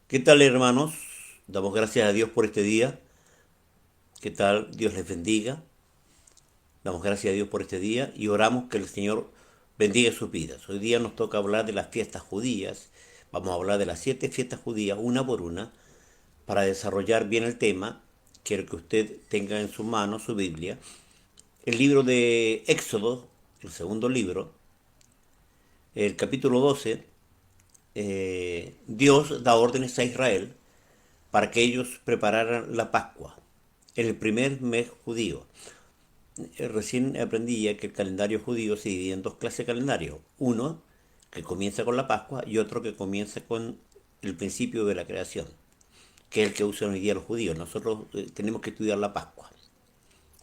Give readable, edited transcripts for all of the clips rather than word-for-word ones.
¿Qué tal, hermanos? Damos gracias a Dios por este día. ¿Qué tal? Dios les bendiga. Damos gracias a Dios por este día y oramos que el Señor bendiga sus vidas. Hoy día nos toca hablar de las fiestas judías. Vamos a hablar de las 7 fiestas judías, una por una, para desarrollar bien el tema. Quiero que usted tenga en su mano su Biblia. El libro de Éxodo, el segundo libro, el capítulo 12. Dios da órdenes a Israel para que ellos prepararan la Pascua en el primer mes judío. Recién aprendí ya que el calendario judío se divide en dos clases de calendario. Uno que comienza con la Pascua y otro que comienza con el principio de la creación, que es el que usan hoy día los judíos. Nosotros tenemos que estudiar la Pascua.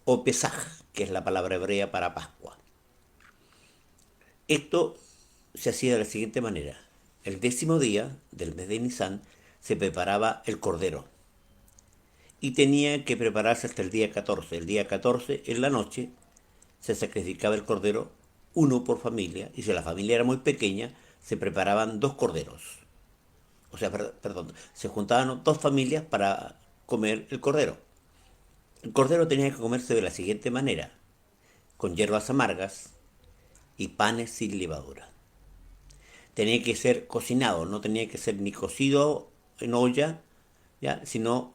O Pesaj, que es la palabra hebrea para Pascua. Esto se hacía de la siguiente manera. El 10.º día del mes de Nisan se preparaba el cordero y tenía que prepararse hasta el día 14. El día 14, en la noche, se sacrificaba el cordero, uno por familia, y si la familia era muy pequeña, se preparaban dos corderos. O sea, perdón, se juntaban dos familias para comer el cordero. El cordero tenía que comerse de la siguiente manera, con hierbas amargas y panes sin levadura. Tenía que ser cocinado, no tenía que ser ni cocido en olla, ¿ya? Sino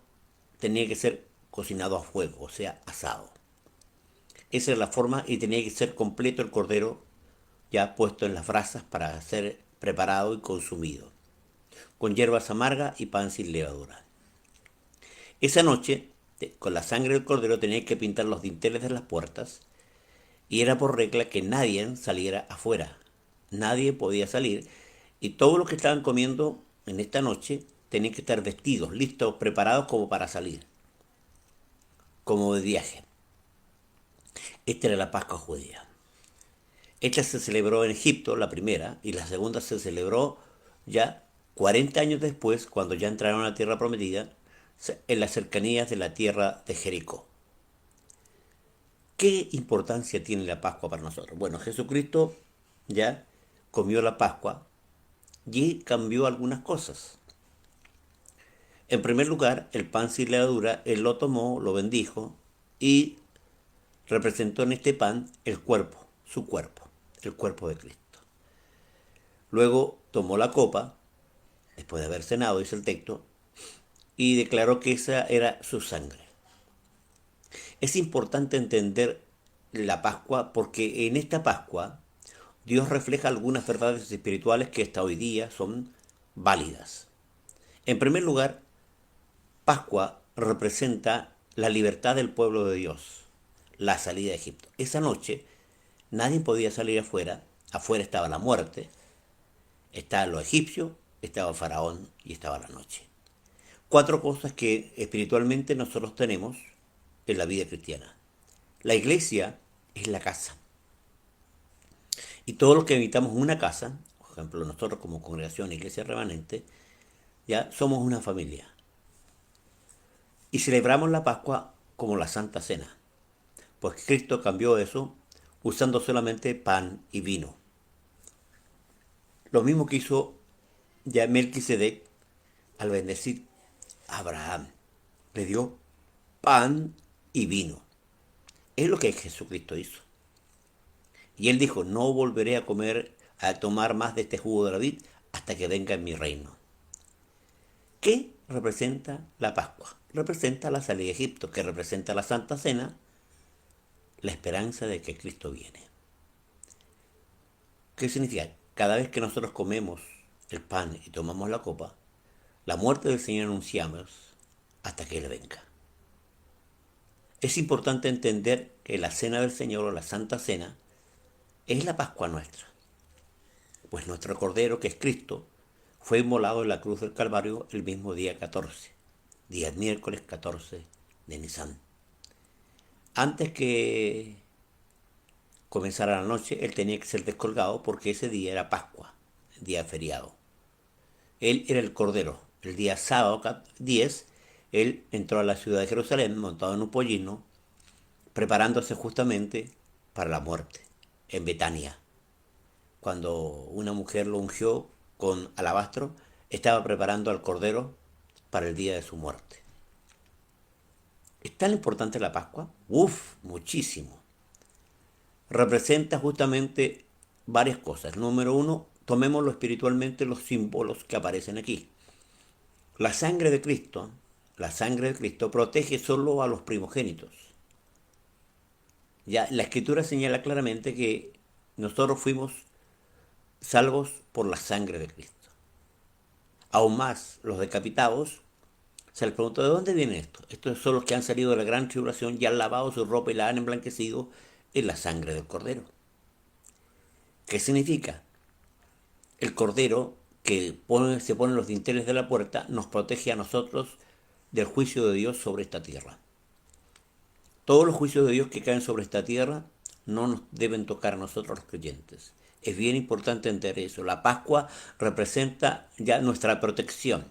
tenía que ser cocinado a fuego, o sea, asado. Esa era la forma y tenía que ser completo el cordero ya puesto en las brasas para ser preparado y consumido, con hierbas amargas y pan sin levadura. Esa noche, con la sangre del cordero tenía que pintar los dinteles de las puertas y era por regla que nadie saliera afuera. Nadie podía salir y todos los que estaban comiendo en esta noche tenían que estar vestidos, listos, preparados como para salir, como de viaje. Esta era la Pascua judía. Esta se celebró en Egipto, la primera, y la segunda se celebró ya 40 años después, cuando ya entraron a la tierra prometida, en las cercanías de la tierra de Jericó. ¿Qué importancia tiene la Pascua para nosotros? Bueno, Jesucristo ya comió la Pascua y cambió algunas cosas. En primer lugar, el pan sin levadura, él lo tomó, lo bendijo y representó en este pan el cuerpo, su cuerpo, el cuerpo de Cristo. Luego tomó la copa, después de haber cenado, dice el texto, y declaró que esa era su sangre. Es importante entender la Pascua porque en esta Pascua Dios refleja algunas verdades espirituales que hasta hoy día son válidas. En primer lugar, Pascua representa la libertad del pueblo de Dios, la salida de Egipto. Esa noche nadie podía salir afuera, afuera estaba la muerte, estaban los egipcios, estaba el faraón y estaba la noche. Cuatro cosas que espiritualmente nosotros tenemos en la vida cristiana. La iglesia es la casa. Y todos los que habitamos una casa, por ejemplo nosotros como congregación Iglesia Remanente, ya somos una familia. Y celebramos la Pascua como la Santa Cena. Pues Cristo cambió eso usando solamente pan y vino. Lo mismo que hizo ya Melquisedec al bendecir a Abraham. Le dio pan y vino. Es lo que Jesucristo hizo. Y él dijo, no volveré a comer, a tomar más de este jugo de la vid hasta que venga en mi reino. ¿Qué representa la Pascua? Representa la salida de Egipto, que representa la Santa Cena, la esperanza de que Cristo viene. ¿Qué significa? Cada vez que nosotros comemos el pan y tomamos la copa, la muerte del Señor anunciamos hasta que Él venga. Es importante entender que la cena del Señor o la Santa Cena es la Pascua nuestra, pues nuestro Cordero, que es Cristo, fue inmolado en la cruz del Calvario el mismo día 14, día miércoles 14 de Nisan. Antes que comenzara la noche, él tenía que ser descolgado porque ese día era Pascua, día feriado. Él era el Cordero. El día sábado 10, él entró a la ciudad de Jerusalén montado en un pollino, preparándose justamente para la muerte, en Betania, cuando una mujer lo ungió con alabastro estaba preparando al Cordero para el día de su muerte. ¿Es tan importante la Pascua? Uf, muchísimo. Representa justamente varias cosas. Número uno, tomémoslo espiritualmente los símbolos que aparecen aquí. La sangre de Cristo, la sangre de Cristo protege solo a los primogénitos. Ya la Escritura señala claramente que nosotros fuimos salvos por la sangre de Cristo. Aún más, los decapitados, se les preguntó, ¿de dónde viene esto? Estos son los que han salido de la gran tribulación y han lavado su ropa y la han emblanquecido en la sangre del Cordero. ¿Qué significa? El Cordero que se pone en los dinteles de la puerta nos protege a nosotros del juicio de Dios sobre esta tierra. Todos los juicios de Dios que caen sobre esta tierra no nos deben tocar a nosotros los creyentes. Es bien importante entender eso. La Pascua representa ya nuestra protección.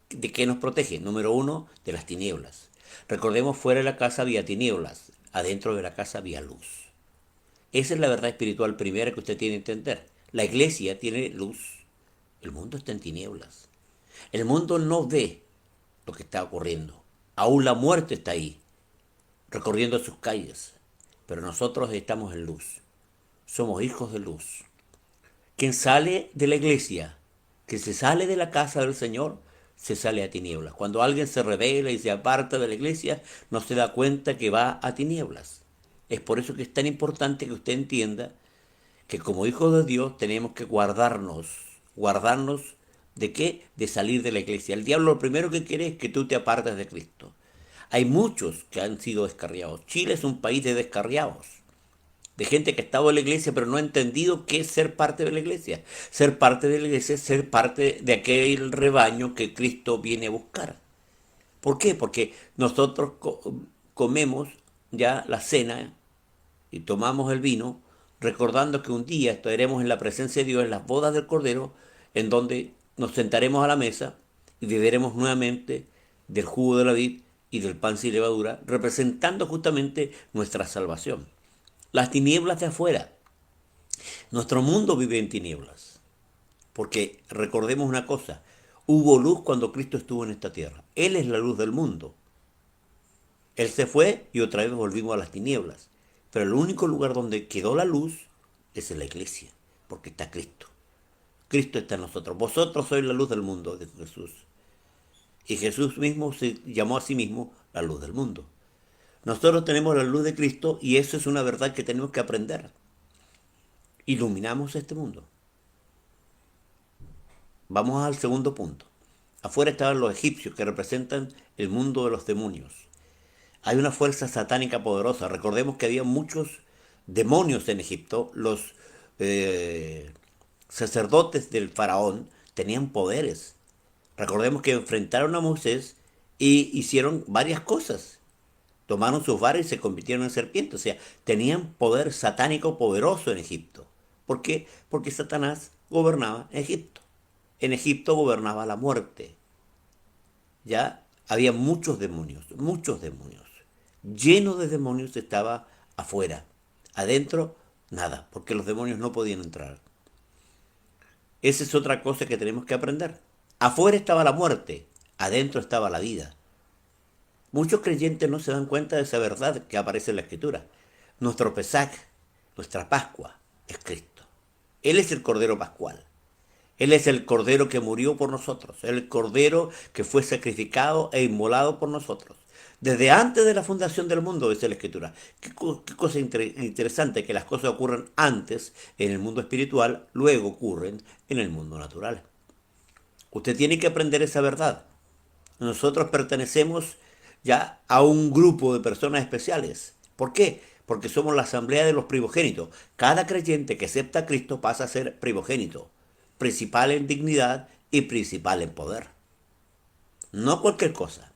¿De qué nos protege? Número uno, de las tinieblas. Recordemos, fuera de la casa había tinieblas, adentro de la casa había luz. Esa es la verdad espiritual primera que usted tiene que entender. La iglesia tiene luz. El mundo está en tinieblas. El mundo no ve lo que está ocurriendo. Aún la muerte está ahí, recorriendo sus calles. Pero nosotros estamos en luz. Somos hijos de luz. Quien sale de la iglesia, que se sale de la casa del Señor, se sale a tinieblas. Cuando alguien se revela y se aparta de la iglesia, no se da cuenta que va a tinieblas. Es por eso que es tan importante que usted entienda que como hijos de Dios tenemos que guardarnos. ¿Guardarnos de qué? De salir de la iglesia. El diablo lo primero que quiere es que tú te apartes de Cristo. Hay muchos que han sido descarriados. Chile es un país de descarriados, de gente que ha estado en la iglesia pero no ha entendido qué es ser parte de la iglesia. Ser parte de la iglesia es ser parte de aquel rebaño que Cristo viene a buscar. ¿Por qué? Porque nosotros comemos ya la cena y tomamos el vino recordando que un día estaremos en la presencia de Dios en las bodas del Cordero, en donde nos sentaremos a la mesa y beberemos nuevamente del jugo de la vid y del pan sin levadura, representando justamente nuestra salvación. Las tinieblas de afuera. Nuestro mundo vive en tinieblas. Porque recordemos una cosa, hubo luz cuando Cristo estuvo en esta tierra. Él es la luz del mundo. Él se fue y otra vez volvimos a las tinieblas. Pero el único lugar donde quedó la luz es en la iglesia, porque está Cristo. Cristo está en nosotros. Vosotros sois la luz del mundo, dijo Jesús. Y Jesús mismo se llamó a sí mismo la luz del mundo. Nosotros tenemos la luz de Cristo y eso es una verdad que tenemos que aprender. Iluminamos este mundo. Vamos al segundo punto. Afuera estaban los egipcios que representan el mundo de los demonios. Hay una fuerza satánica poderosa. Recordemos que había muchos demonios en Egipto. Los sacerdotes del faraón tenían poderes. Recordemos que enfrentaron a Moisés y hicieron varias cosas. Tomaron sus varas y se convirtieron en serpientes. O sea, tenían poder satánico poderoso en Egipto. ¿Por qué? Porque Satanás gobernaba en Egipto. En Egipto gobernaba la muerte. Ya había muchos demonios, muchos demonios. Lleno de demonios estaba afuera. Adentro, nada, porque los demonios no podían entrar. Esa es otra cosa que tenemos que aprender. Afuera estaba la muerte, adentro estaba la vida. Muchos creyentes no se dan cuenta de esa verdad que aparece en la Escritura. Nuestro Pesaj, nuestra Pascua, es Cristo. Él es el Cordero Pascual. Él es el Cordero que murió por nosotros, el Cordero que fue sacrificado e inmolado por nosotros. Desde antes de la fundación del mundo, dice la Escritura. Qué cosa interesante que las cosas ocurren antes en el mundo espiritual, luego ocurren en el mundo natural. Usted tiene que aprender esa verdad. Nosotros pertenecemos ya a un grupo de personas especiales. ¿Por qué? Porque somos la asamblea de los primogénitos. Cada creyente que acepta a Cristo pasa a ser primogénito, principal en dignidad y principal en poder. No cualquier cosa.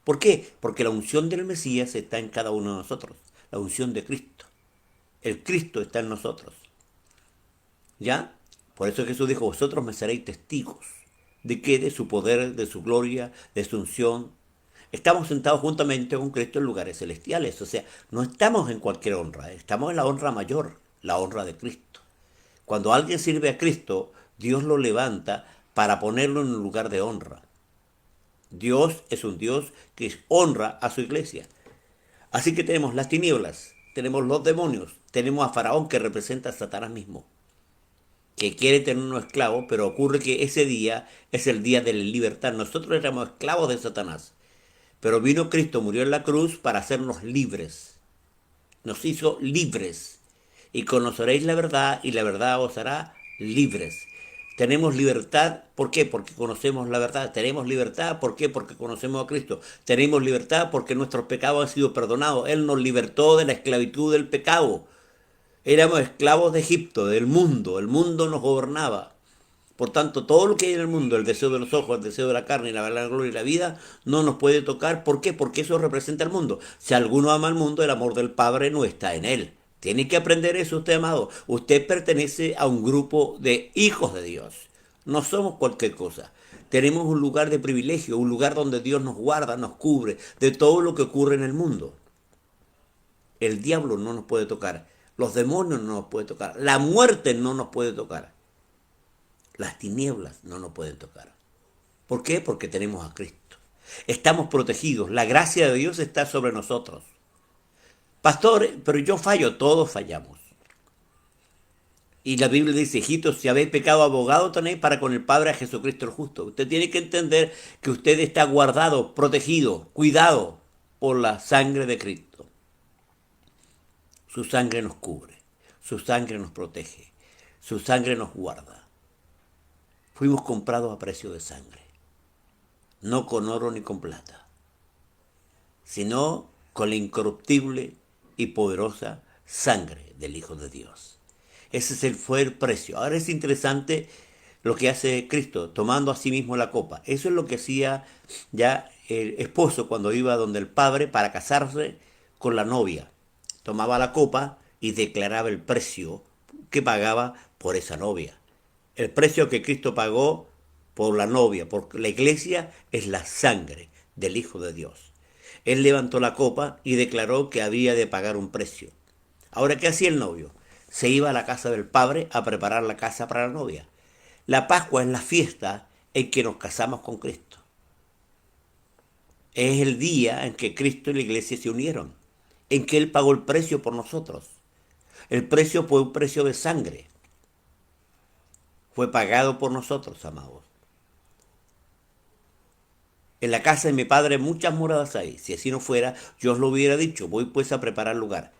¿Por qué? Porque la unción del Mesías está en cada uno de nosotros. La unción de Cristo. El Cristo está en nosotros. ¿Ya? Por eso Jesús dijo, vosotros me seréis testigos. ¿De qué? De su poder, de su gloria, de su unción. Estamos sentados juntamente con Cristo en lugares celestiales. O sea, no estamos en cualquier honra. Estamos en la honra mayor, la honra de Cristo. Cuando alguien sirve a Cristo, Dios lo levanta para ponerlo en un lugar de honra. Dios es un Dios que honra a su iglesia. Así que tenemos las tinieblas, tenemos los demonios, tenemos a Faraón que representa a Satanás mismo, que quiere tenernos esclavos, pero ocurre que ese día es el día de la libertad. Nosotros éramos esclavos de Satanás, pero vino Cristo, murió en la cruz para hacernos libres. Nos hizo libres. Y conoceréis la verdad y la verdad os hará libres. Tenemos libertad, ¿por qué? Porque conocemos la verdad. Tenemos libertad, ¿por qué? Porque conocemos a Cristo. Tenemos libertad porque nuestros pecados han sido perdonados. Él nos libertó de la esclavitud del pecado. Éramos esclavos de Egipto, del mundo. El mundo nos gobernaba. Por tanto, todo lo que hay en el mundo, el deseo de los ojos, el deseo de la carne, la gloria y la vida, no nos puede tocar. ¿Por qué? Porque eso representa el mundo. Si alguno ama al mundo, el amor del Padre no está en él. Tiene que aprender eso usted, amado. Usted pertenece a un grupo de hijos de Dios. No somos cualquier cosa. Tenemos un lugar de privilegio, un lugar donde Dios nos guarda, nos cubre de todo lo que ocurre en el mundo. El diablo no nos puede tocar. Los demonios no nos pueden tocar. La muerte no nos puede tocar. Las tinieblas no nos pueden tocar. ¿Por qué? Porque tenemos a Cristo. Estamos protegidos. La gracia de Dios está sobre nosotros. Pastor, pero yo fallo. Todos fallamos. Y la Biblia dice, hijitos, si habéis pecado, abogado tenéis para con el Padre a Jesucristo el justo. Usted tiene que entender que usted está guardado, protegido, cuidado por la sangre de Cristo. Su sangre nos cubre. Su sangre nos protege. Su sangre nos guarda. Fuimos comprados a precio de sangre, no con oro ni con plata, sino con la incorruptible y poderosa sangre del Hijo de Dios. Ese fue el precio. Ahora es interesante lo que hace Cristo, tomando a sí mismo la copa. Eso es lo que hacía ya el esposo cuando iba donde el padre para casarse con la novia. Tomaba la copa y declaraba el precio que pagaba por esa novia. El precio que Cristo pagó por la novia, por la iglesia, es la sangre del Hijo de Dios. Él levantó la copa y declaró que había de pagar un precio. Ahora, ¿qué hacía el novio? Se iba a la casa del padre a preparar la casa para la novia. La Pascua es la fiesta en que nos casamos con Cristo. Es el día en que Cristo y la iglesia se unieron, en que Él pagó el precio por nosotros. El precio fue un precio de sangre. Fue pagado por nosotros, amados. En la casa de mi padre muchas moradas hay. Si así no fuera, yo os lo hubiera dicho. Voy pues a preparar lugar.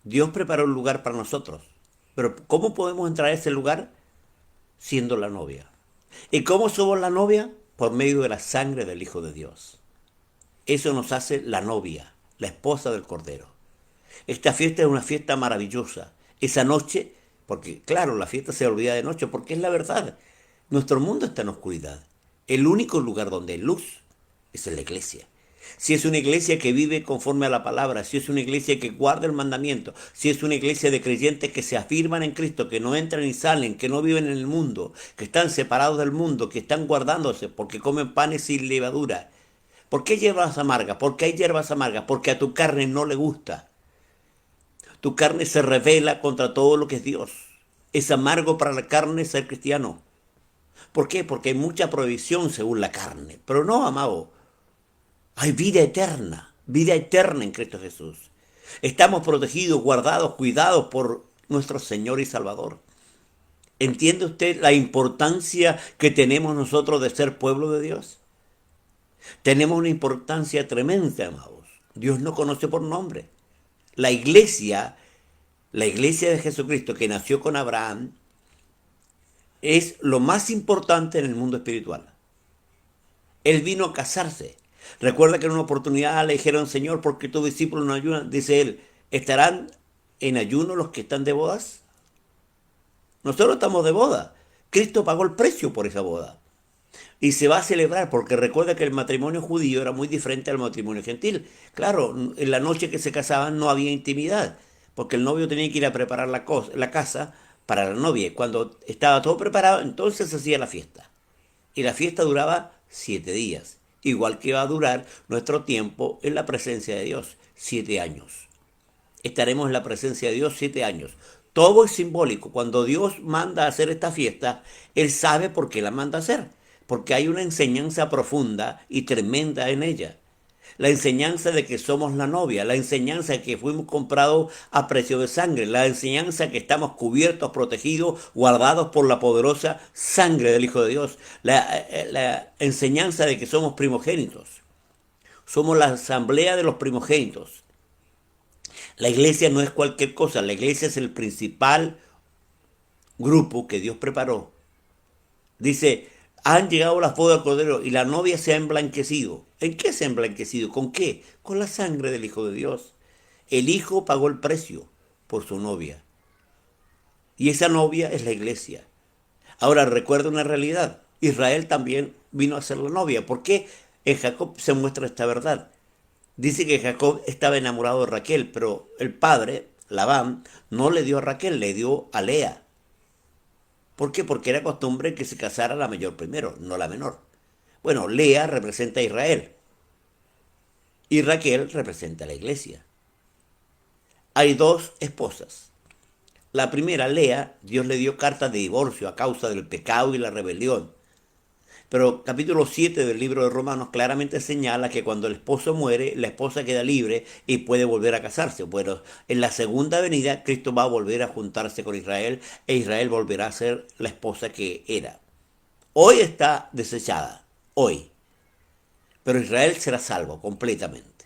Dios preparó un lugar para nosotros. Pero ¿cómo podemos entrar a ese lugar? Siendo la novia. ¿Y cómo somos la novia? Por medio de la sangre del Hijo de Dios. Eso nos hace la novia, la esposa del Cordero. Esta fiesta es una fiesta maravillosa. Esa noche, porque claro, la fiesta se olvida de noche, porque es la verdad. Nuestro mundo está en oscuridad. El único lugar donde hay luz es en la iglesia. Si es una iglesia que vive conforme a la palabra, si es una iglesia que guarda el mandamiento, si es una iglesia de creyentes que se afirman en Cristo, que no entran y salen, que no viven en el mundo, que están separados del mundo, que están guardándose porque comen panes sin levadura. ¿Por qué hierbas amargas? ¿Por qué hay hierbas amargas? Porque a tu carne no le gusta. Tu carne se revela contra todo lo que es Dios. Es amargo para la carne ser cristiano. ¿Por qué? Porque hay mucha prohibición según la carne. Pero no, amado. Hay vida eterna en Cristo Jesús. Estamos protegidos, guardados, cuidados por nuestro Señor y Salvador. ¿Entiende usted la importancia que tenemos nosotros de ser pueblo de Dios? Tenemos una importancia tremenda, amados. Dios nos conoce por nombre. La iglesia de Jesucristo que nació con Abraham, es lo más importante en el mundo espiritual. Él vino a casarse. Recuerda que en una oportunidad le dijeron, Señor, ¿por qué tus discípulos no ayunan? Dice él, ¿estarán en ayuno los que están de bodas? Nosotros estamos de boda. Cristo pagó el precio por esa boda. Y se va a celebrar, porque recuerda que el matrimonio judío era muy diferente al matrimonio gentil. Claro, en la noche que se casaban no había intimidad, porque el novio tenía que ir a preparar la casa para la novia. Cuando estaba todo preparado, entonces se hacía la fiesta. Y la fiesta duraba 7 días, igual que va a durar nuestro tiempo en la presencia de Dios, 7 años. Estaremos en la presencia de Dios 7 años. Todo es simbólico. Cuando Dios manda a hacer esta fiesta, Él sabe por qué la manda a hacer. Porque hay una enseñanza profunda y tremenda en ella. La enseñanza de que somos la novia, la enseñanza de que fuimos comprados a precio de sangre, la enseñanza de que estamos cubiertos, protegidos, guardados por la poderosa sangre del Hijo de Dios, la enseñanza de que somos primogénitos. Somos la asamblea de los primogénitos. La iglesia no es cualquier cosa, la iglesia es el principal grupo que Dios preparó. Dice, han llegado las bodas del Cordero y la novia se ha emblanquecido. ¿En qué se ha emblanquecido? ¿Con qué? Con la sangre del Hijo de Dios. El Hijo pagó el precio por su novia. Y esa novia es la iglesia. Ahora recuerda una realidad. Israel también vino a ser la novia. ¿Por qué en Jacob se muestra esta verdad? Dice que Jacob estaba enamorado de Raquel, pero el padre, Labán, no le dio a Raquel, le dio a Lea. ¿Por qué? Porque era costumbre que se casara la mayor primero, no la menor. Bueno, Lea representa a Israel y Raquel representa a la iglesia. Hay dos esposas. La primera, Lea, Dios le dio carta de divorcio a causa del pecado y la rebelión. Pero capítulo 7 del libro de Romanos claramente señala que cuando el esposo muere, la esposa queda libre y puede volver a casarse. Bueno, en la segunda venida, Cristo va a volver a juntarse con Israel e Israel volverá a ser la esposa que era. Hoy está desechada, hoy. Pero Israel será salvo completamente.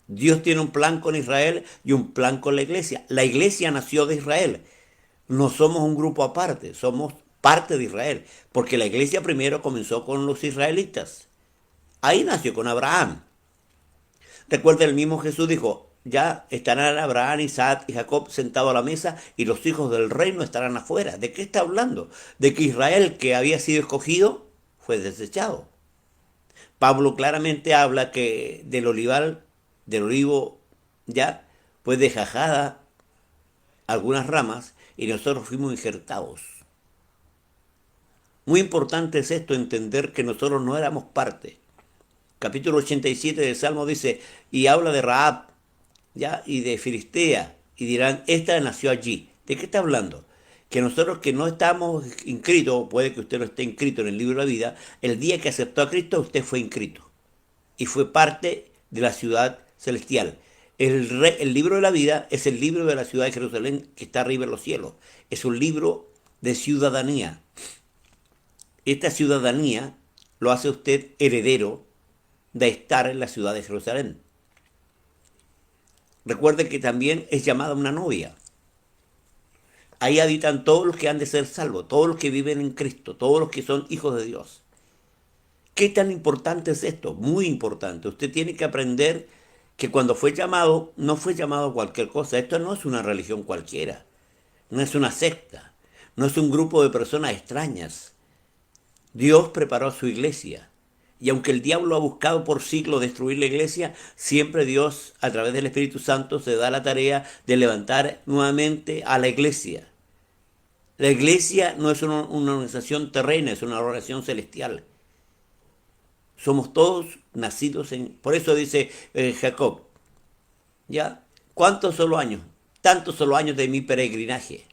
Dios tiene un plan con Israel y un plan con la iglesia. La iglesia nació de Israel. No somos un grupo aparte, somos parte de Israel, porque la iglesia primero comenzó con los israelitas. Ahí nació con Abraham. Recuerda, el mismo Jesús dijo, ya estarán Abraham, Isaac y Jacob sentados a la mesa y los hijos del reino estarán afuera. ¿De qué está hablando? De que Israel, que había sido escogido, fue desechado. Pablo claramente habla que del olivo ya, pues dejajada algunas ramas y nosotros fuimos injertados. Muy importante es esto, entender que nosotros no éramos parte. Capítulo 87 del Salmo dice, y habla de Rahab, ¿ya? Y de Filistea, y dirán, esta nació allí. ¿De qué está hablando? Que nosotros que no estamos inscritos, puede que usted no esté inscrito en el libro de la vida, el día que aceptó a Cristo usted fue inscrito. Y fue parte de la ciudad celestial. El libro de la vida es el libro de la ciudad de Jerusalén que está arriba en los cielos. Es un libro de ciudadanía. Esta ciudadanía lo hace usted heredero de estar en la ciudad de Jerusalén. Recuerde que también es llamada una novia. Ahí habitan todos los que han de ser salvos, todos los que viven en Cristo, todos los que son hijos de Dios. ¿Qué tan importante es esto? Muy importante. Usted tiene que aprender que cuando fue llamado, no fue llamado a cualquier cosa. Esto no es una religión cualquiera, no es una secta, no es un grupo de personas extrañas. Dios preparó a su iglesia. Y aunque el diablo ha buscado por siglos destruir la iglesia, siempre Dios, a través del Espíritu Santo, se da la tarea de levantar nuevamente a la iglesia. La iglesia no es una organización terrena, es una organización celestial. Somos todos nacidos en... Por eso dice Jacob, ¿ya? ¿Cuántos son los años? Tantos son los años de mi peregrinaje.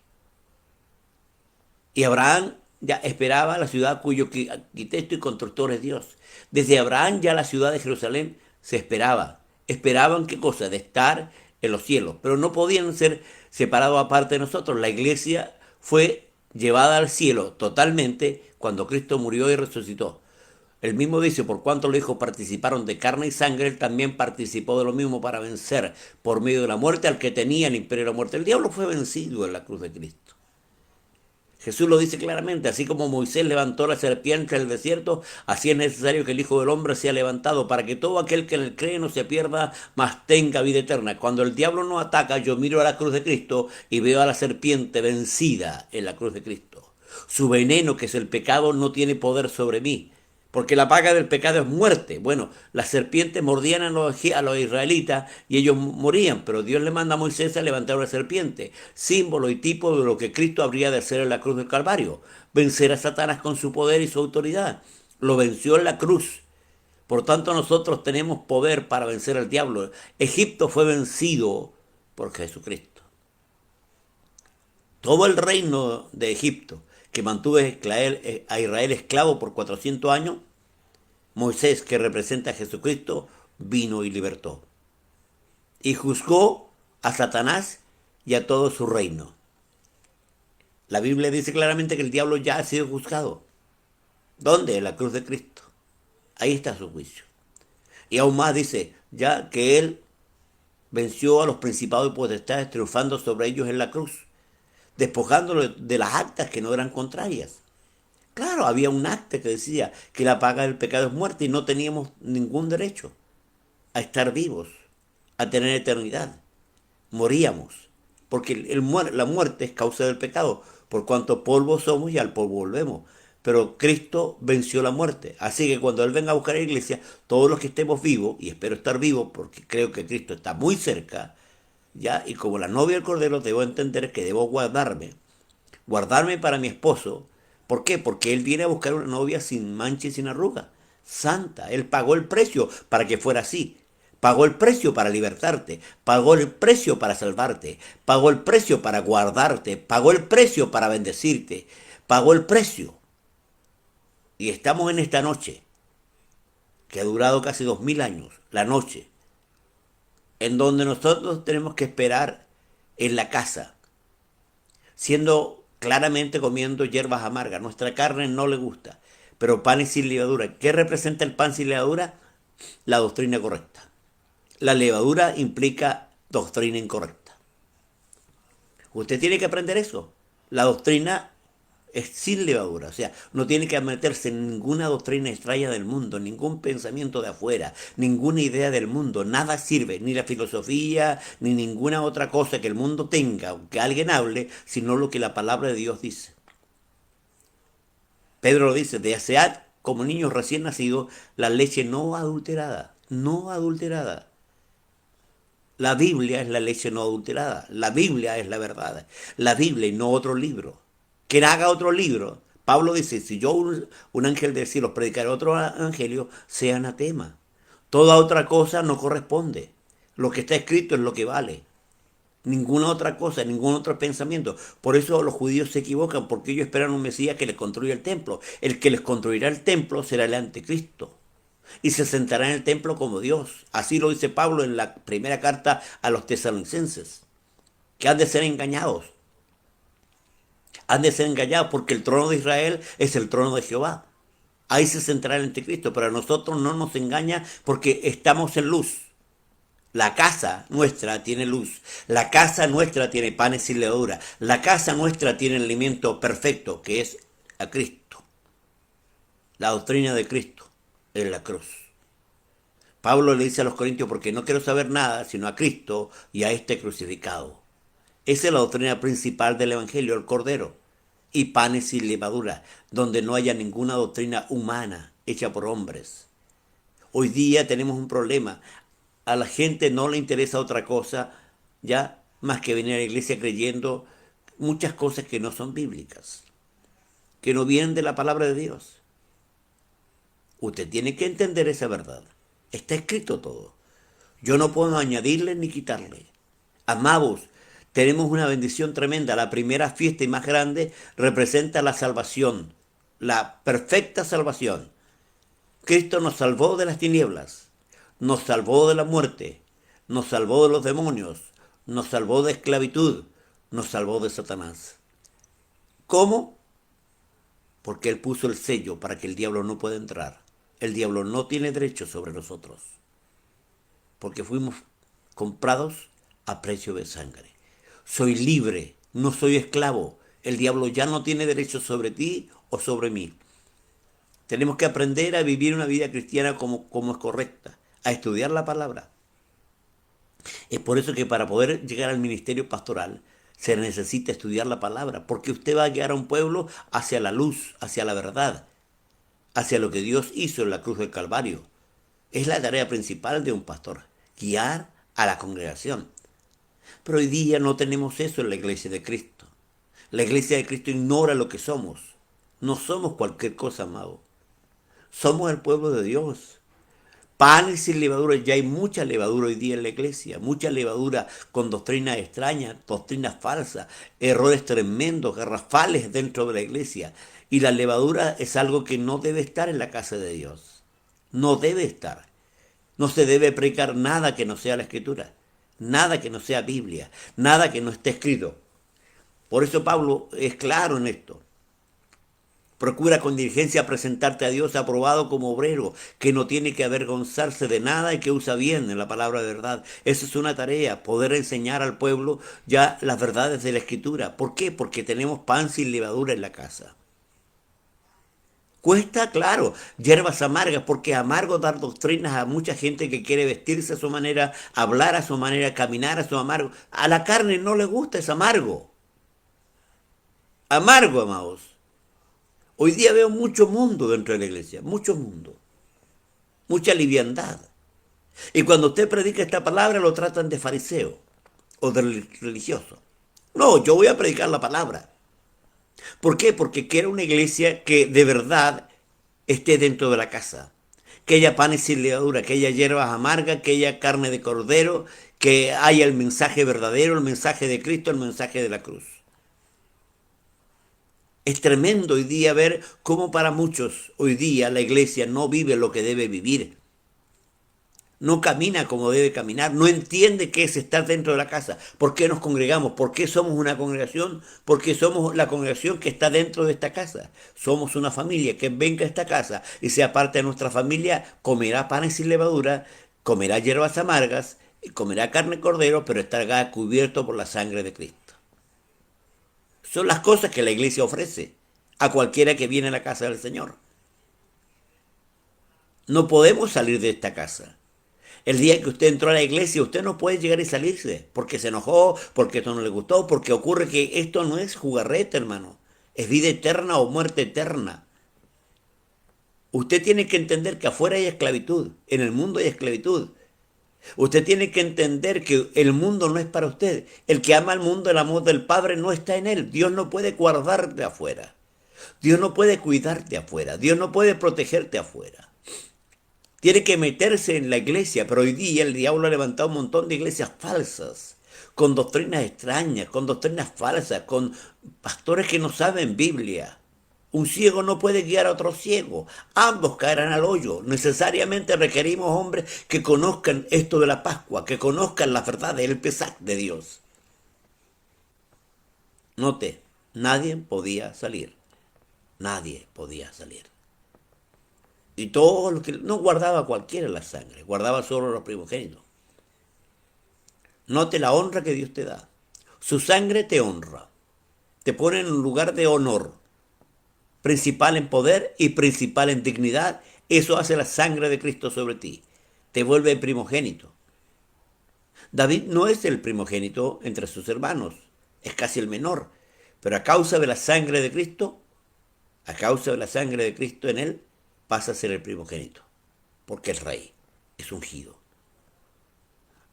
Y Abraham ya esperaba la ciudad cuyo arquitecto y constructor es Dios. Desde Abraham ya la ciudad de Jerusalén se esperaba. Esperaban qué cosa, de estar en los cielos, pero no podían ser separados aparte de nosotros. La iglesia fue llevada al cielo totalmente cuando Cristo murió y resucitó. El mismo dice, por cuanto los hijos participaron de carne y sangre, él también participó de lo mismo para vencer por medio de la muerte al que tenía el imperio de la muerte. El diablo fue vencido en la cruz de Cristo. Jesús lo dice claramente, así como Moisés levantó la serpiente en el desierto, así es necesario que el Hijo del Hombre sea levantado, para que todo aquel que en él cree no se pierda, mas tenga vida eterna. Cuando el diablo nos ataca, yo miro a la cruz de Cristo y veo a la serpiente vencida en la cruz de Cristo. Su veneno, que es el pecado, no tiene poder sobre mí, porque la paga del pecado es muerte. Bueno, las serpientes mordían a los israelitas y ellos morían, pero Dios le manda a Moisés a levantar una serpiente, símbolo y tipo de lo que Cristo habría de hacer en la cruz del Calvario, vencer a Satanás con su poder y su autoridad. Lo venció en la cruz. Por tanto, nosotros tenemos poder para vencer al diablo. Egipto fue vencido por Jesucristo. Todo el reino de Egipto, que mantuvo a Israel esclavo por 400 años, Moisés, que representa a Jesucristo, vino y libertó. Y juzgó a Satanás y a todo su reino. La Biblia dice claramente que el diablo ya ha sido juzgado. ¿Dónde? En la cruz de Cristo. Ahí está su juicio. Y aún más dice, ya que él venció a los principados y potestades triunfando sobre ellos en la cruz, despojándolo de las actas que no eran contrarias. Claro, había un acta que decía que la paga del pecado es muerte y no teníamos ningún derecho a estar vivos, a tener eternidad. Moríamos, porque la muerte es causa del pecado, por cuanto polvo somos y al polvo volvemos. Pero Cristo venció la muerte. Así que cuando Él venga a buscar a la iglesia, todos los que estemos vivos, y espero estar vivos porque creo que Cristo está muy cerca, ya, y como la novia del Cordero debo entender que debo guardarme para mi esposo. ¿Por qué? Porque Él viene a buscar una novia sin mancha y sin arruga, santa. Él pagó el precio para que fuera así. Pagó el precio para libertarte, pagó el precio para salvarte, pagó el precio para guardarte, pagó el precio para bendecirte, pagó el precio. Y estamos en esta noche, que ha durado casi 2000 años, la noche, en donde nosotros tenemos que esperar en la casa, siendo claramente comiendo hierbas amargas. Nuestra carne no le gusta, pero panes sin levadura. ¿Qué representa el pan sin levadura? La doctrina correcta. La levadura implica doctrina incorrecta. Usted tiene que aprender eso. La doctrina es sin levadura, o sea, no tiene que meterse en ninguna doctrina extraña del mundo, ningún pensamiento de afuera, ninguna idea del mundo, nada sirve, ni la filosofía, ni ninguna otra cosa que el mundo tenga, o que alguien hable, sino lo que la palabra de Dios dice. Pedro lo dice, desead como niños recién nacidos la leche no adulterada, no adulterada. La Biblia es la leche no adulterada. La Biblia es la verdad. La Biblia y no otro libro. Quien haga otro libro. Pablo dice, si yo un ángel del cielo predicaré otro evangelio, sea anatema. Toda otra cosa no corresponde. Lo que está escrito es lo que vale. Ninguna otra cosa, ningún otro pensamiento. Por eso los judíos se equivocan, porque ellos esperan un Mesías que les construya el templo. El que les construirá el templo será el anticristo y se sentará en el templo como Dios. Así lo dice Pablo en la primera carta a los tesalonicenses, que han de ser engañados. Han de ser engañados porque el trono de Israel es el trono de Jehová. Ahí se sentará el anticristo, pero a nosotros no nos engaña porque estamos en luz. La casa nuestra tiene luz. La casa nuestra tiene panes sin levadura. La casa nuestra tiene el alimento perfecto, que es a Cristo. La doctrina de Cristo en la cruz. Pablo le dice a los corintios, porque no quiero saber nada sino a Cristo y a este crucificado. Esa es la doctrina principal del Evangelio, el Cordero. Y panes sin levadura, donde no haya ninguna doctrina humana hecha por hombres. Hoy día tenemos un problema. A la gente no le interesa otra cosa, ya, más que venir a la iglesia creyendo muchas cosas que no son bíblicas, que no vienen de la palabra de Dios. Usted tiene que entender esa verdad. Está escrito todo. Yo no puedo añadirle ni quitarle. Amados, tenemos una bendición tremenda. La primera fiesta y más grande representa la salvación, la perfecta salvación. Cristo nos salvó de las tinieblas, nos salvó de la muerte, nos salvó de los demonios, nos salvó de esclavitud, nos salvó de Satanás. ¿Cómo? Porque Él puso el sello para que el diablo no pueda entrar. El diablo no tiene derecho sobre nosotros, porque fuimos comprados a precio de sangre. Soy libre, no soy esclavo. El diablo ya no tiene derecho sobre ti o sobre mí. Tenemos que aprender a vivir una vida cristiana como es correcta, a estudiar la palabra. Es por eso que para poder llegar al ministerio pastoral se necesita estudiar la palabra, porque usted va a guiar a un pueblo hacia la luz, hacia la verdad, hacia lo que Dios hizo en la cruz del Calvario. Es la tarea principal de un pastor, guiar a la congregación. Pero hoy día no tenemos eso en la iglesia de Cristo. La iglesia de Cristo ignora lo que somos. No somos cualquier cosa, amado. Somos el pueblo de Dios. Panes sin levadura, ya hay mucha levadura hoy día en la iglesia, mucha levadura con doctrinas extrañas, doctrinas falsas, errores tremendos, garrafales dentro de la iglesia. Y la levadura es algo que no debe estar en la casa de Dios. No debe estar. No se debe predicar nada que no sea la Escritura, nada que no sea Biblia, nada que no esté escrito. Por eso Pablo es claro en esto. Procura con diligencia presentarte a Dios aprobado como obrero, que no tiene que avergonzarse de nada y que usa bien en la palabra de verdad. Esa es una tarea, poder enseñar al pueblo ya las verdades de la Escritura. ¿Por qué? Porque tenemos pan sin levadura en la casa. Cuesta, claro, hierbas amargas, porque es amargo dar doctrinas a mucha gente que quiere vestirse a su manera, hablar a su manera, caminar a su amargo. A la carne no le gusta, es amargo. Amargo, amados. Hoy día veo mucho mundo dentro de la iglesia, mucho mundo, mucha liviandad. Y cuando usted predica esta palabra lo tratan de fariseo o de religioso. No, yo voy a predicar la palabra. ¿Por qué? Porque quiero una iglesia que de verdad esté dentro de la casa. Que haya panes sin levadura, que haya hierbas amargas, que haya carne de cordero, que haya el mensaje verdadero, el mensaje de Cristo, el mensaje de la cruz. Es tremendo hoy día ver cómo para muchos hoy día la iglesia no vive lo que debe vivir. No camina como debe caminar, no entiende qué es estar dentro de la casa. ¿Por qué nos congregamos? ¿Por qué somos una congregación? Porque somos la congregación que está dentro de esta casa. Somos una familia que venga a esta casa y sea parte de nuestra familia, comerá panes sin levadura, comerá hierbas amargas, comerá carne de cordero, pero estará cubierto por la sangre de Cristo. Son las cosas que la iglesia ofrece a cualquiera que viene a la casa del Señor. No podemos salir de esta casa. El día que usted entró a la iglesia, usted no puede llegar y salirse porque se enojó, porque esto no le gustó, porque ocurre que esto no es jugarreta, hermano. Es vida eterna o muerte eterna. Usted tiene que entender que afuera hay esclavitud, en el mundo hay esclavitud. Usted tiene que entender que el mundo no es para usted. El que ama al mundo, el amor del Padre no está en él. Dios no puede guardarte afuera. Dios no puede cuidarte afuera. Dios no puede protegerte afuera. Tiene que meterse en la iglesia, pero hoy día el diablo ha levantado un montón de iglesias falsas, con doctrinas extrañas, con doctrinas falsas, con pastores que no saben Biblia. Un ciego no puede guiar a otro ciego. Ambos caerán al hoyo. Necesariamente requerimos hombres que conozcan esto de la Pascua, que conozcan la verdad del Pesaj de Dios. Note, nadie podía salir. Nadie podía salir. Y todo lo que no guardaba cualquiera la sangre, guardaba solo los primogénitos. Note la honra que Dios te da. Su sangre te honra. Te pone en un lugar de honor. Principal en poder y principal en dignidad. Eso hace la sangre de Cristo sobre ti. Te vuelve primogénito. David no es el primogénito entre sus hermanos. Es casi el menor. Pero a causa de la sangre de Cristo, a causa de la sangre de Cristo en él, pasa a ser el primogénito. Porque es rey. Es ungido.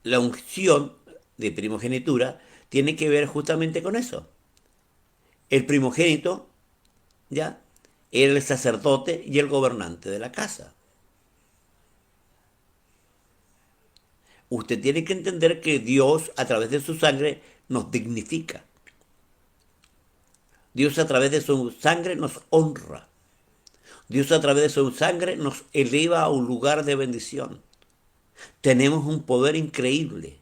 La unción de primogenitura tiene que ver justamente con eso. El primogénito, ya, era el sacerdote y el gobernante de la casa. Usted tiene que entender que Dios, a través de su sangre, nos dignifica. Dios, a través de su sangre, nos honra. Dios, a través de su sangre, nos eleva a un lugar de bendición. Tenemos un poder increíble.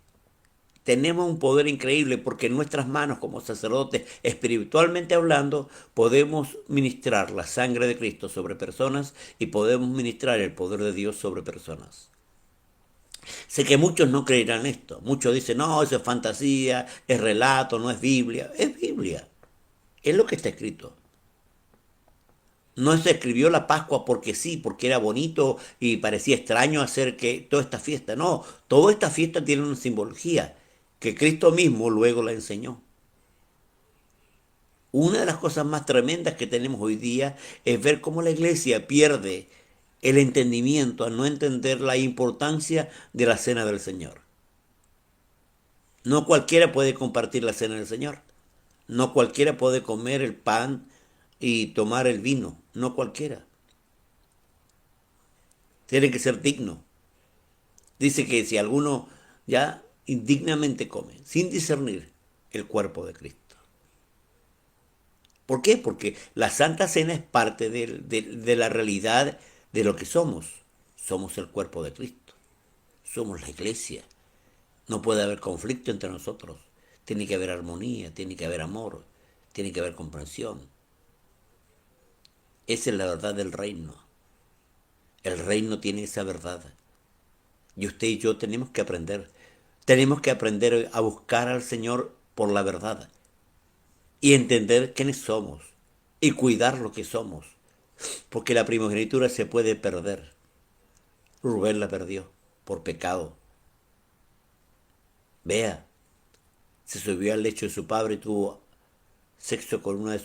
Tenemos un poder increíble porque en nuestras manos como sacerdotes, espiritualmente hablando, podemos ministrar la sangre de Cristo sobre personas y podemos ministrar el poder de Dios sobre personas. Sé que muchos no creerán esto. Muchos dicen, no, eso es fantasía, es relato, no es Biblia. Es Biblia. Es lo que está escrito. No se escribió la Pascua porque sí, porque era bonito y parecía extraño hacer que toda esta fiesta. No, toda esta fiesta tiene una simbología que Cristo mismo luego la enseñó. Una de las cosas más tremendas que tenemos hoy día es ver cómo la iglesia pierde el entendimiento al no entender la importancia de la cena del Señor. No cualquiera puede compartir la cena del Señor. No cualquiera puede comer el pan y tomar el vino. No cualquiera. Tiene que ser digno. Dice que si alguno ya indignamente come, sin discernir el cuerpo de Cristo. ¿Por qué? Porque la Santa Cena es parte de la realidad de lo que somos. Somos el cuerpo de Cristo. Somos la iglesia. No puede haber conflicto entre nosotros. Tiene que haber armonía, tiene que haber amor, tiene que haber comprensión. Esa es la verdad del reino. El reino tiene esa verdad. Y usted y yo tenemos que aprender. Tenemos que aprender a buscar al Señor por la verdad y entender quiénes somos y cuidar lo que somos. Porque la primogenitura se puede perder. Rubén la perdió por pecado. Vea, se subió al lecho de su padre y tuvo sexo con una de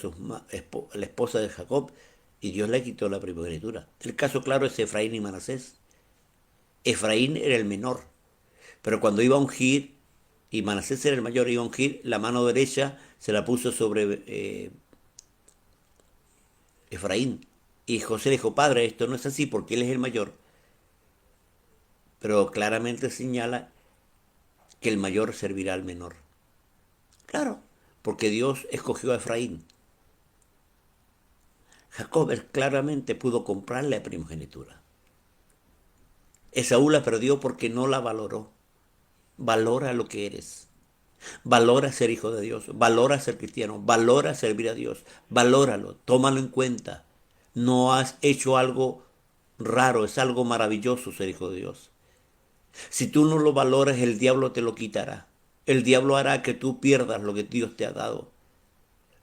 la esposa de Jacob, y Dios le quitó la primogenitura. El caso claro es Efraín y Manasés. Efraín era el menor, pero cuando iba a ungir, y Manasés era el mayor, iba a ungir, la mano derecha se la puso sobre Efraín. Y José dijo, padre, esto no es así porque él es el mayor. Pero claramente señala que el mayor servirá al menor. Claro, porque Dios escogió a Efraín. Jacob claramente pudo comprarle la primogenitura. Esaú la perdió porque no la valoró. Valora lo que eres. Valora ser hijo de Dios. Valora ser cristiano. Valora servir a Dios. Valóralo. Tómalo en cuenta. No has hecho algo raro. Es algo maravilloso ser hijo de Dios. Si tú no lo valoras, el diablo te lo quitará. El diablo hará que tú pierdas lo que Dios te ha dado.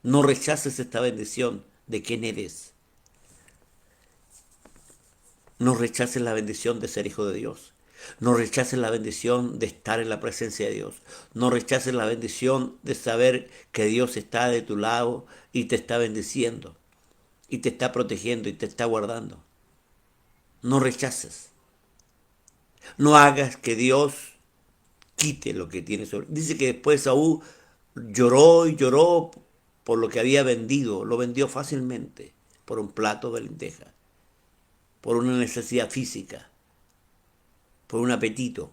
No rechaces esta bendición de quién eres. No rechaces la bendición de ser hijo de Dios. No rechaces la bendición de estar en la presencia de Dios. No rechaces la bendición de saber que Dios está de tu lado y te está bendiciendo, y te está protegiendo y te está guardando. No rechaces. No hagas que Dios quite lo que tiene sobre. Dice que después Saúl lloró y lloró por lo que había vendido. Lo vendió fácilmente por un plato de lenteja, por una necesidad física, por un apetito.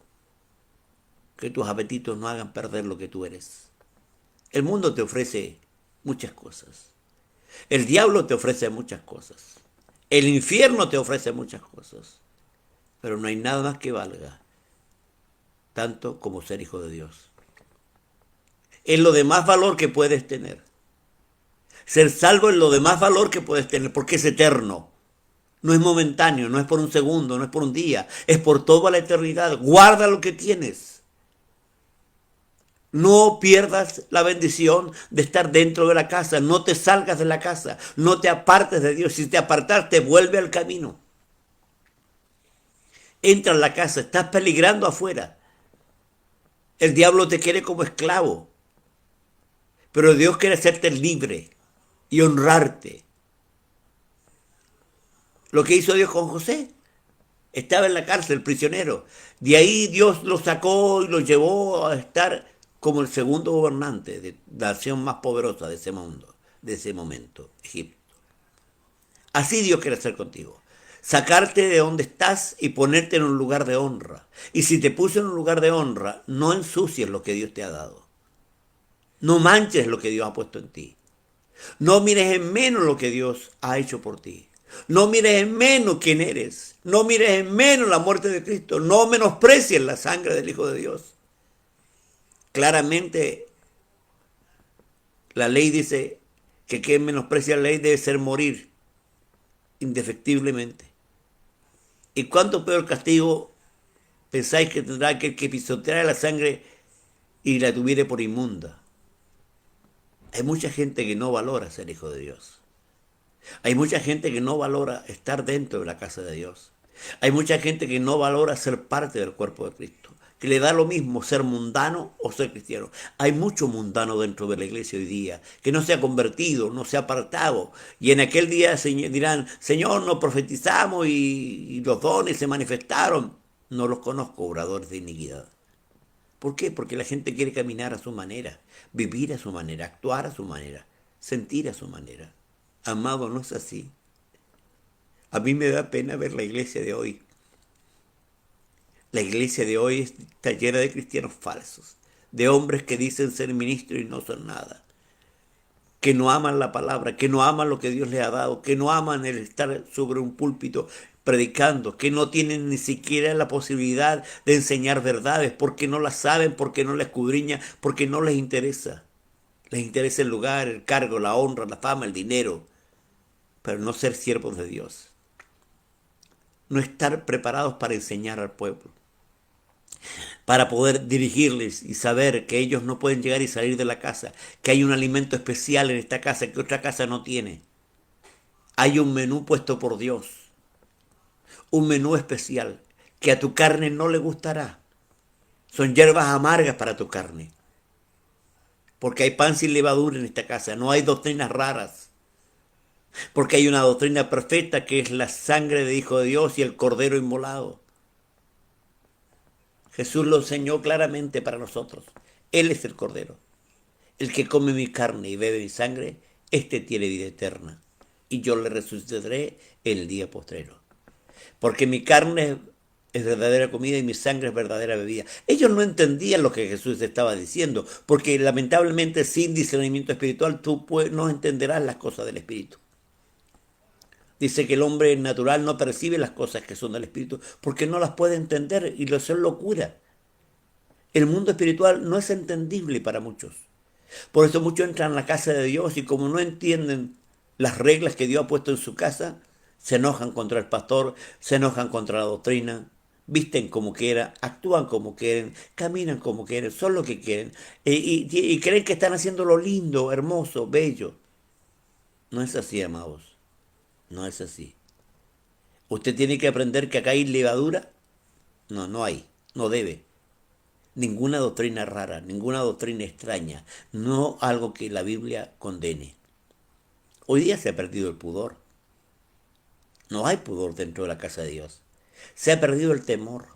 Que tus apetitos no hagan perder lo que tú eres. El mundo te ofrece muchas cosas. El diablo te ofrece muchas cosas. El infierno te ofrece muchas cosas. Pero no hay nada más que valga tanto como ser hijo de Dios. Es lo de más valor que puedes tener. Ser salvo es lo de más valor que puedes tener porque es eterno. No es momentáneo, no es por un segundo, no es por un día, es por toda la eternidad. Guarda lo que tienes. No pierdas la bendición de estar dentro de la casa. No te salgas de la casa. No te apartes de Dios. Si te apartaste, vuelve al camino. Entra en la casa. Estás peligrando afuera. El diablo te quiere como esclavo. Pero Dios quiere hacerte libre y honrarte. Lo que hizo Dios con José. Estaba en la cárcel, prisionero. De ahí Dios lo sacó y lo llevó a estar como el segundo gobernante de la nación más poderosa de ese mundo, de ese momento, Egipto. Así Dios quiere hacer contigo. Sacarte de donde estás y ponerte en un lugar de honra. Y si te puso en un lugar de honra, no ensucies lo que Dios te ha dado. No manches lo que Dios ha puesto en ti. No mires en menos lo que Dios ha hecho por ti. No mires en menos quién eres. No mires en menos la muerte de Cristo. No menosprecies la sangre del Hijo de Dios. Claramente la ley dice que quien menosprecia la ley debe ser morir indefectiblemente. ¿Y cuánto peor castigo pensáis que tendrá aquel que pisoteara la sangre y la tuviere por inmunda? Hay mucha gente que no valora ser hijo de Dios. Hay mucha gente que no valora estar dentro de la casa de Dios. Hay mucha gente que no valora ser parte del cuerpo de Cristo, que le da lo mismo ser mundano o ser cristiano. Hay mucho mundano dentro de la iglesia hoy día, que no se ha convertido, no se ha apartado. Y en aquel día dirán, Señor, nos profetizamos y los dones se manifestaron. No los conozco, obradores de iniquidad. ¿Por qué? Porque la gente quiere caminar a su manera, vivir a su manera, actuar a su manera, sentir a su manera. Amado, no es así. A mí me da pena ver la iglesia de hoy. La iglesia de hoy está llena de cristianos falsos, de hombres que dicen ser ministros y no son nada, que no aman la palabra, que no aman lo que Dios les ha dado, que no aman el estar sobre un púlpito predicando, que no tienen ni siquiera la posibilidad de enseñar verdades, porque no las saben, porque no las escudriñan, porque no les interesa. Les interesa el lugar, el cargo, la honra, la fama, el dinero, pero no ser siervos de Dios. No estar preparados para enseñar al pueblo, para poder dirigirles y saber que ellos no pueden llegar y salir de la casa, que hay un alimento especial en esta casa que otra casa no tiene. Hay un menú puesto por Dios, un menú especial que a tu carne no le gustará. Son hierbas amargas para tu carne, porque hay pan sin levadura en esta casa, no hay doctrinas raras, porque hay una doctrina perfecta que es la sangre del Hijo de Dios y el Cordero inmolado. Jesús lo enseñó claramente para nosotros. Él es el Cordero. El que come mi carne y bebe mi sangre, éste tiene vida eterna, y yo le resucitaré el día postrero. Porque mi carne es verdadera comida y mi sangre es verdadera bebida. Ellos no entendían lo que Jesús estaba diciendo, porque lamentablemente sin discernimiento espiritual tú no entenderás las cosas del Espíritu. Dice que el hombre natural no percibe las cosas que son del Espíritu porque no las puede entender y lo son locura. El mundo espiritual no es entendible para muchos. Por eso muchos entran a la casa de Dios y como no entienden las reglas que Dios ha puesto en su casa, se enojan contra el pastor, se enojan contra la doctrina, visten como quieran, actúan como quieren, caminan como quieren, son lo que quieren y creen que están haciendo lo lindo, hermoso, bello. No es así, amados. No es así. Usted tiene que aprender que acá hay levadura. No, no hay. No debe. Ninguna doctrina rara, ninguna doctrina extraña. No algo que la Biblia condene. Hoy día se ha perdido el pudor. No hay pudor dentro de la casa de Dios. Se ha perdido el temor.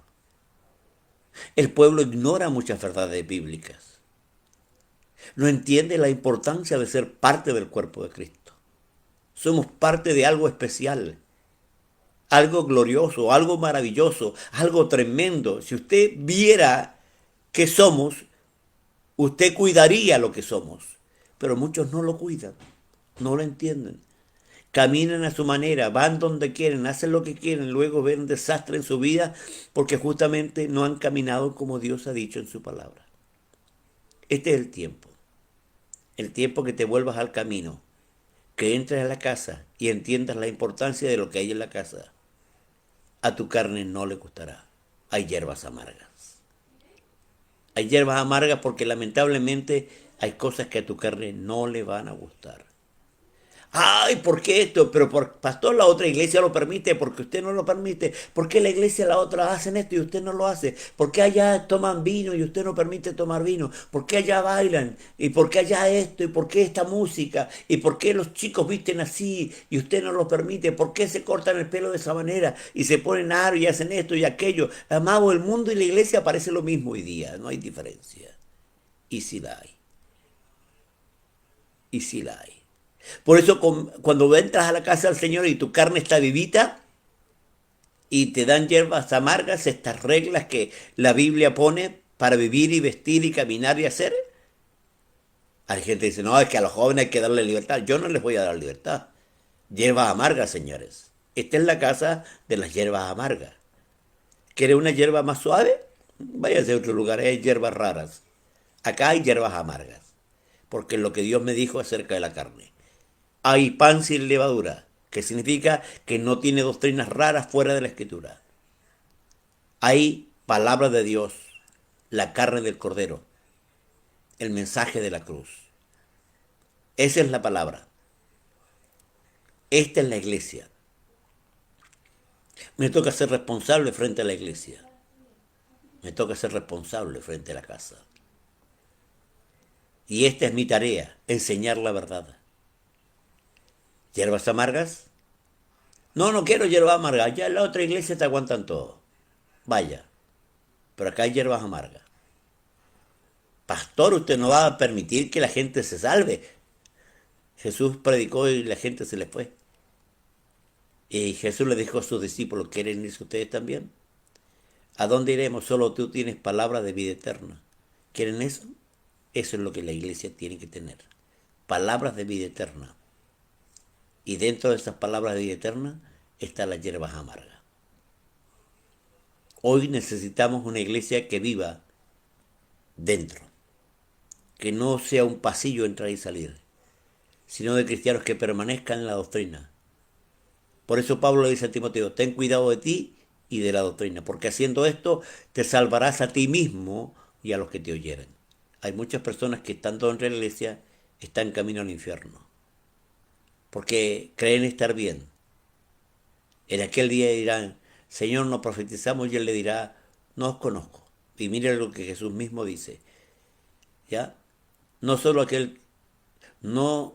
El pueblo ignora muchas verdades bíblicas. No entiende la importancia de ser parte del cuerpo de Cristo. Somos parte de algo especial, algo glorioso, algo maravilloso, algo tremendo. Si usted viera qué somos, usted cuidaría lo que somos. Pero muchos no lo cuidan, no lo entienden. Caminan a su manera, van donde quieren, hacen lo que quieren, luego ven desastre en su vida porque justamente no han caminado como Dios ha dicho en su palabra. Este es el tiempo que te vuelvas al camino, que entres a la casa y entiendas la importancia de lo que hay en la casa. A tu carne no le gustará. Hay hierbas amargas. Hay hierbas amargas porque lamentablemente hay cosas que a tu carne no le van a gustar. Ay, ¿por qué esto? Pero pastor, la otra iglesia lo permite, porque usted no lo permite. ¿Por qué la iglesia la otra hacen esto y usted no lo hace? ¿Por qué allá toman vino y usted no permite tomar vino? ¿Por qué allá bailan? ¿Y por qué allá esto? ¿Y por qué esta música? ¿Y por qué los chicos visten así y usted no lo permite? ¿Por qué se cortan el pelo de esa manera y se ponen aro y hacen esto y aquello? Amado, el mundo y la iglesia parece lo mismo hoy día, no hay diferencia. Y sí la hay. Y sí la hay. Por eso cuando entras a la casa del Señor y tu carne está vivita y te dan hierbas amargas, estas reglas que la Biblia pone para vivir y vestir y caminar y hacer, hay gente que dice, no, es que a los jóvenes hay que darle libertad. Yo no les voy a dar libertad. Hierbas amargas, señores. Esta es la casa de las hierbas amargas. ¿Quiere una hierba más suave? Váyase a otro lugar, hay hierbas raras. Acá hay hierbas amargas, porque es lo que Dios me dijo acerca de la carne. Hay pan sin levadura, que significa que no tiene doctrinas raras fuera de la Escritura. Hay palabra de Dios, la carne del Cordero, el mensaje de la cruz. Esa es la palabra. Esta es la iglesia. Me toca ser responsable frente a la iglesia. Me toca ser responsable frente a la casa. Y esta es mi tarea, enseñar la verdad. ¿Hierbas amargas? No, no quiero hierbas amargas. Ya en la otra iglesia te aguantan todo. Vaya. Pero acá hay hierbas amargas. Pastor, usted no va a permitir que la gente se salve. Jesús predicó y la gente se le fue. Y Jesús le dijo a sus discípulos, ¿quieren irse ustedes también? ¿A dónde iremos? Solo tú tienes palabra de vida eterna. ¿Quieren eso? Eso es lo que la iglesia tiene que tener. Palabras de vida eterna. Y dentro de esas palabras de vida eterna están las hierbas amargas. Hoy necesitamos una iglesia que viva dentro. Que no sea un pasillo entrar y salir, sino de cristianos que permanezcan en la doctrina. Por eso Pablo le dice a Timoteo, ten cuidado de ti y de la doctrina, porque haciendo esto te salvarás a ti mismo y a los que te oyeren. Hay muchas personas que estando dentro de la iglesia están camino al infierno, porque creen estar bien. En aquel día dirán, Señor, nos profetizamos, y él le dirá, no os conozco. Y mire lo que Jesús mismo dice, ¿ya? No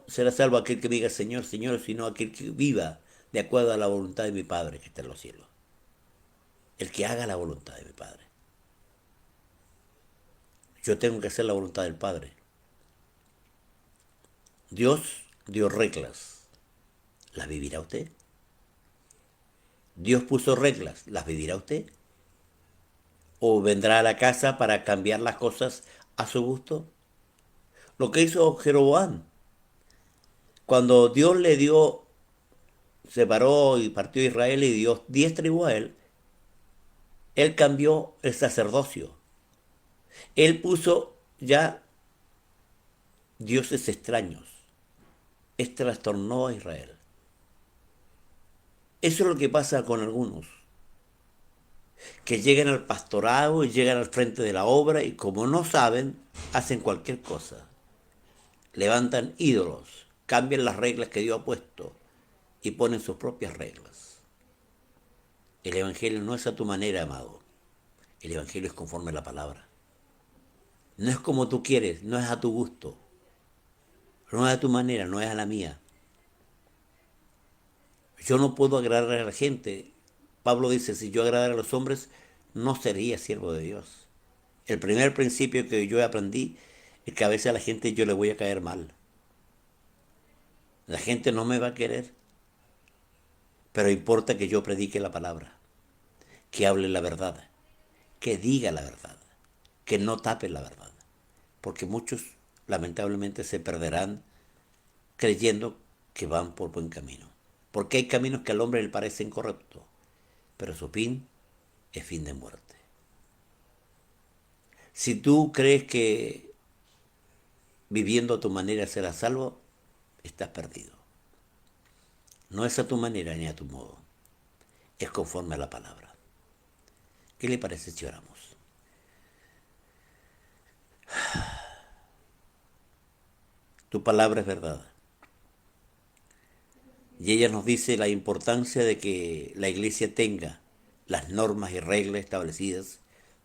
será salvo aquel que diga Señor, Señor, sino aquel que viva de acuerdo a la voluntad de mi Padre que está en los cielos. El que haga la voluntad de mi Padre. Yo tengo que hacer la voluntad del Padre. Dios dio reglas. ¿Las vivirá usted? Dios puso reglas. ¿Las vivirá usted? ¿O vendrá a la casa para cambiar las cosas a su gusto? Lo que hizo Jeroboam. Cuando Dios le dio, separó y partió a Israel y dio 10 tribus a él cambió el sacerdocio. Él puso ya dioses extraños. Trastornó a Israel. Eso es lo que pasa con algunos, que llegan al pastorado y llegan al frente de la obra y como no saben, hacen cualquier cosa. Levantan ídolos, cambian las reglas que Dios ha puesto y ponen sus propias reglas. El Evangelio no es a tu manera, amado. El Evangelio es conforme a la palabra. No es como tú quieres, no es a tu gusto. No es a tu manera, no es a la mía. Yo no puedo agradar a la gente. Pablo dice, si yo agradara a los hombres, no sería siervo de Dios. El primer principio que yo aprendí es que a veces a la gente yo le voy a caer mal. La gente no me va a querer, pero importa que yo predique la palabra, que hable la verdad, que diga la verdad, que no tape la verdad. Porque muchos lamentablemente se perderán creyendo que van por buen camino. Porque hay caminos que al hombre le parecen correctos, pero su fin es fin de muerte. Si tú crees que viviendo a tu manera serás salvo, estás perdido. No es a tu manera ni a tu modo, es conforme a la palabra. ¿Qué le parece si oramos? Tu palabra es verdad. Y ella nos dice la importancia de que la iglesia tenga las normas y reglas establecidas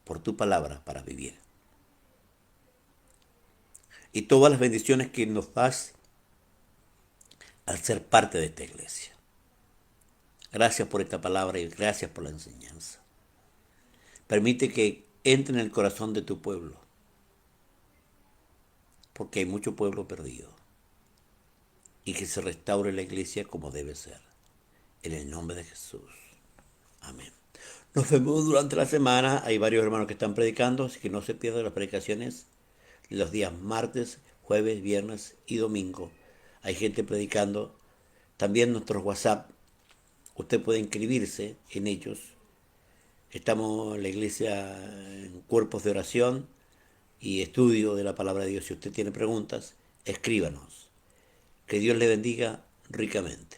por tu palabra para vivir. Y todas las bendiciones que nos das al ser parte de esta iglesia. Gracias por esta palabra y gracias por la enseñanza. Permite que entre en el corazón de tu pueblo, porque hay mucho pueblo perdido. Y que se restaure la iglesia como debe ser. En el nombre de Jesús. Amén. Nos vemos durante la semana. Hay varios hermanos que están predicando, así que no se pierdan las predicaciones de los días martes, jueves, viernes y domingo. Hay gente predicando. También nuestros WhatsApp. Usted puede inscribirse en ellos. Estamos en la iglesia en cuerpos de oración y estudio de la palabra de Dios. Si usted tiene preguntas, escríbanos. Que Dios le bendiga ricamente.